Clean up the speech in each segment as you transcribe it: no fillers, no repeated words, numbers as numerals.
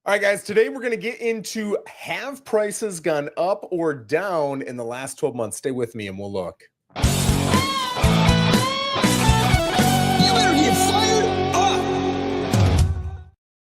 All right, guys, today we're going to get into have prices gone up or down in the last 12 months? Stay with me and we'll look. You better get fired up.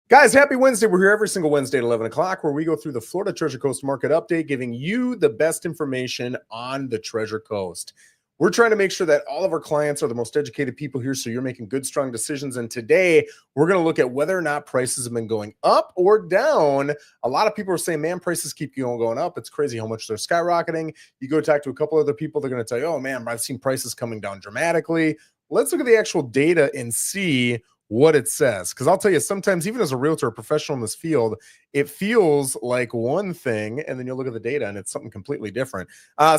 Guys, happy Wednesday. We're here every single Wednesday at 11 o'clock where we go through the Florida Treasure Coast market update, giving you the best information on the Treasure Coast. We're trying to make sure that all of our clients are the most educated people here, so you're making good, strong decisions. And today, we're going to look at whether or not prices have been going up or down. A lot of people are saying, man, prices keep going up. It's crazy how much they're skyrocketing. You go talk to a couple other people, they're going to tell you, oh, man, I've seen prices coming down dramatically. Let's look at the actual data and see what it says. Because I'll tell you, sometimes even as a realtor, a professional in this field, it feels like one thing, and then you look at the data and it's something completely different.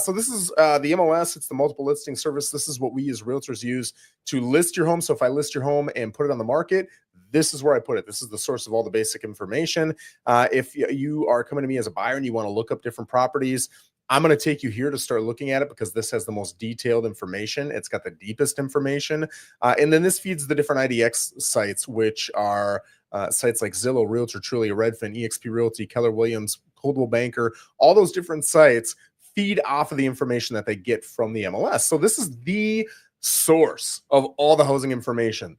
So this is the MLS. It's the multiple listing service. This is what we as realtors use to list your home. So if I list your home and put it on the market, this is where I put it. This is the source of all the basic information. If you are coming to me as a buyer and you want to look up different properties, I'm going to take you here to start looking at it because this has the most detailed information. It's got the deepest information. And then this feeds the different IDX sites, which are sites like Zillow, Realtor, Trulia, Redfin, eXp Realty, Keller Williams, Coldwell Banker. All those different sites feed off of the information that they get from the MLS. So this is the source of all the housing information.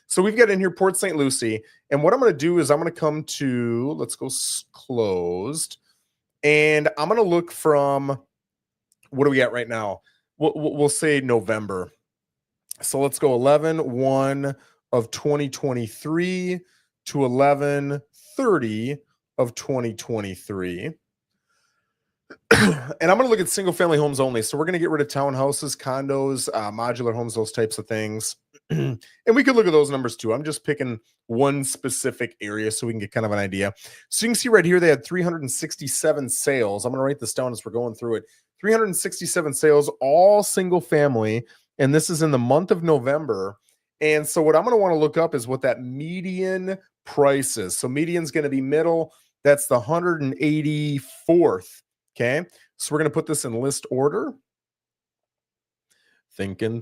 So we've got in here Port St. Lucie. And what I'm going to do is I'm going to come to, let's go closed. And I'm going to look from, what do we got right now? We'll say November. So let's go 11/1 of 2023 to 11/30 of 2023. And I'm going to look at single family homes only. So we're going to get rid of townhouses, condos, modular homes, those types of things. And we could look at those numbers too. I'm just picking one specific area so we can get kind of an idea. So you can see right here, they had 367 sales. I'm going to write this down as we're going through it. 367 sales, all single family. And this is in the month of November. And so what I'm going to want to look up is what that median price is. So median's going to be middle. That's the 184th. Okay. So we're going to put this in list order. Thinking.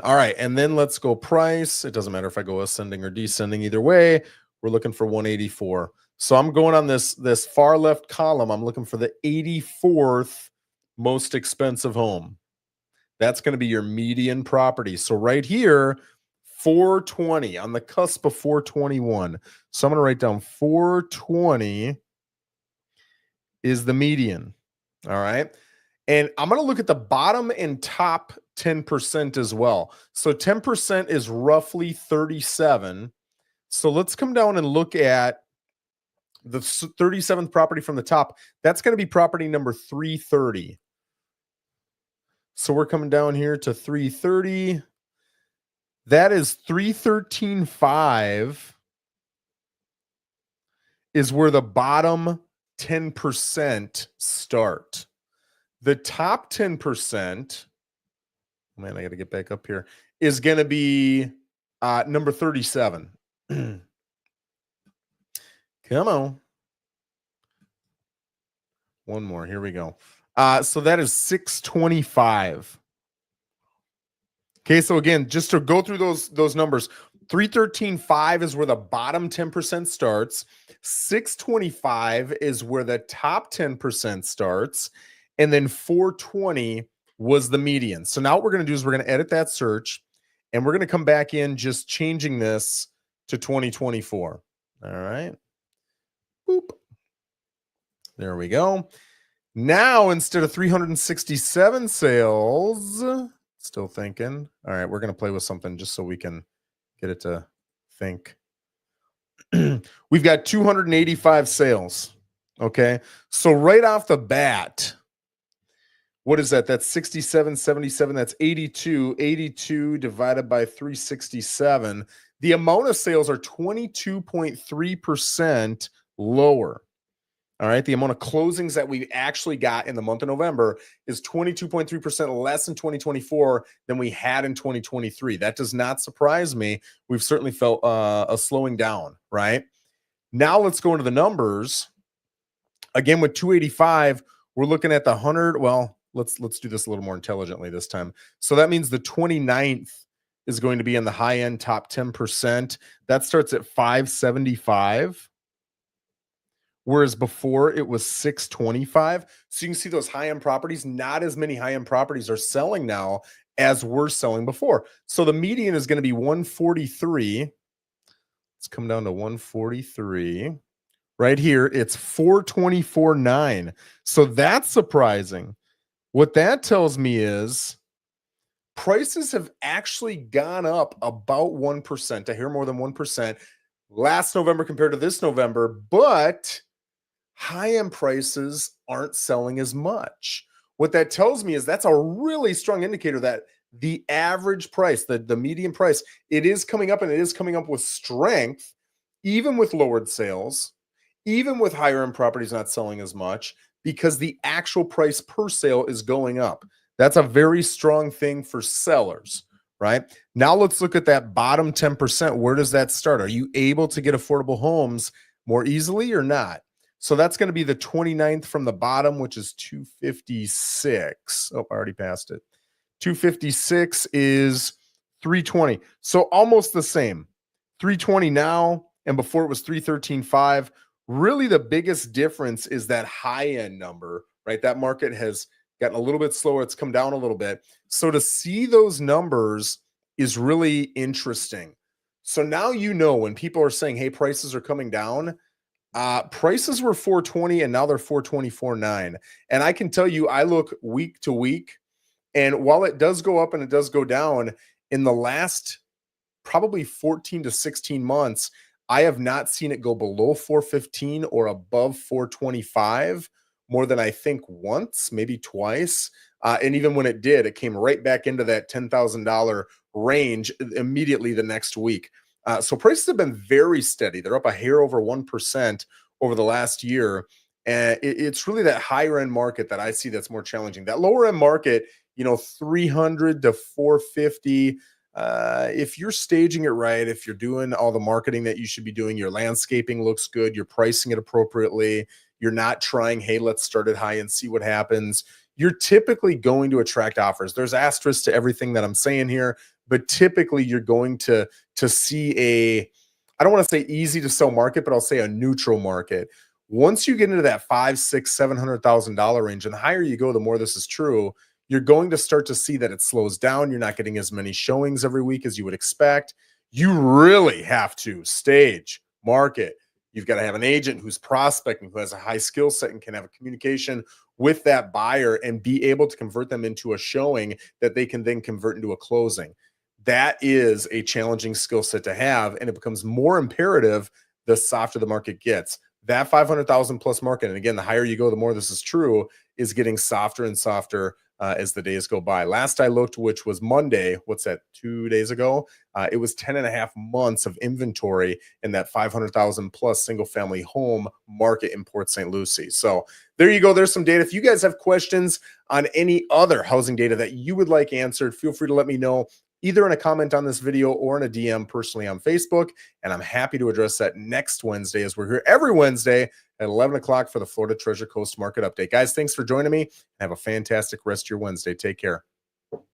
All right. And then let's go price. It doesn't matter if I go ascending or descending. Either way, we're looking for 184. So I'm going on this far left column. I'm looking for the 84th most expensive home. That's going to be your median property. So right here, 420 on the cusp of 421. So I'm going to write down 420 is the median. All right. And I'm going to look at the bottom and top 10% as well. So 10% is roughly 37. So let's come down and look at the 37th property from the top. That's going to be property number 330. So we're coming down here to 330. That is 313.5 is where the bottom 10% start. The top 10%, man, I got to get back up here, is going to be number 37. Come on. One more. Here we go. So that is 625. Okay, so again, just to go through those numbers, 313.5 is where the bottom 10% starts. 625 is where the top 10% starts. And then 420 was the median. So now what we're going to do is we're going to edit that search and we're going to come back in just changing this to 2024. All right. Boop. There we go. Now, instead of 367 sales, still thinking. All right, we're going to play with something just so we can get it to think. We've got 285 sales. Okay. So right off the bat, what is that? That's 67, 77. That's 82. 82 divided by 367. The amount of sales are 22.3% lower. All right. The amount of closings that we actually got in the month of November is 22.3% less in 2024 than we had in 2023. That does not surprise me. We've certainly felt a slowing down, right? Now let's go into the numbers. Again, with 285, we're looking at the 100. Well, let's do this a little more intelligently this time. So that means the 29th is going to be in the high end top 10%. That starts at 575. whereas before it was 625. So you can see those high-end properties, not as many high-end properties are selling now as were selling before. So the median is going to be 143. Let's come down to 143. Right here, it's 424.9. So that's surprising. What that tells me is prices have actually gone up about 1%. I hear more than 1% last November compared to this November, but high-end prices aren't selling as much. What that tells me is that's a really strong indicator that the average price, the median price, it is coming up, and it is coming up with strength, even with lowered sales, even with higher end properties not selling as much, because the actual price per sale is going up. That's a very strong thing for sellers, right? Now let's look at that bottom 10%. Where does that start? Are you able to get affordable homes more easily or not? So that's going to be the 29th from the bottom, which is 256. Oh, I already passed it. 256 is 320. So almost the same. 320 now, and before it was 313.5. Really, the biggest difference is that high end number, right? That market has gotten a little bit slower. It's come down a little bit. So to see those numbers is really interesting. So now you know when people are saying, hey, prices are coming down, prices were 420 and now they're 424.9. And I can tell you, I look week to week, and while it does go up and it does go down, in the last probably 14 to 16 months, I have not seen it go below 415 or above 425 more than I think once, maybe twice. And even when it did, it came right back into that $10,000 range immediately the next week. So prices have been very steady. They're up a hair over 1% over the last year. And it's really that higher end market that I see that's more challenging. That lower end market, 300 to 450. If you're staging it right, if you're doing all the marketing that you should be doing, your landscaping looks good, you're pricing it appropriately, you're not trying, hey, let's start it high and see what happens, you're typically going to attract offers. There's asterisks to everything that I'm saying here, but typically you're going to see I don't want to say easy to sell market, but I'll say a neutral market. Once you get into that $500,000, $600,000, $700,000 range, and the higher you go, the more this is true, you're going to start to see that it slows down. You're not getting as many showings every week as you would expect. You really have to stage, market. You've got to have an agent who's prospecting, who has a high skill set and can have a communication with that buyer and be able to convert them into a showing that they can then convert into a closing. That is a challenging skill set to have, and it becomes more imperative the softer the market gets. That 500,000 plus market, and again, the higher you go, the more this is true, is getting softer and softer as the days go by. Last I looked, which was Monday, what's that, 2 days ago? It was 10 and a half months of inventory in that 500,000 plus single family home market in Port St. Lucie. So there you go. There's some data. If you guys have questions on any other housing data that you would like answered, feel free to let me know either in a comment on this video or in a DM personally on Facebook. And I'm happy to address that next Wednesday, as we're here every Wednesday at 11 o'clock for the Florida Treasure Coast Market Update. Guys, thanks for joining me. Have a fantastic rest of your Wednesday. Take care.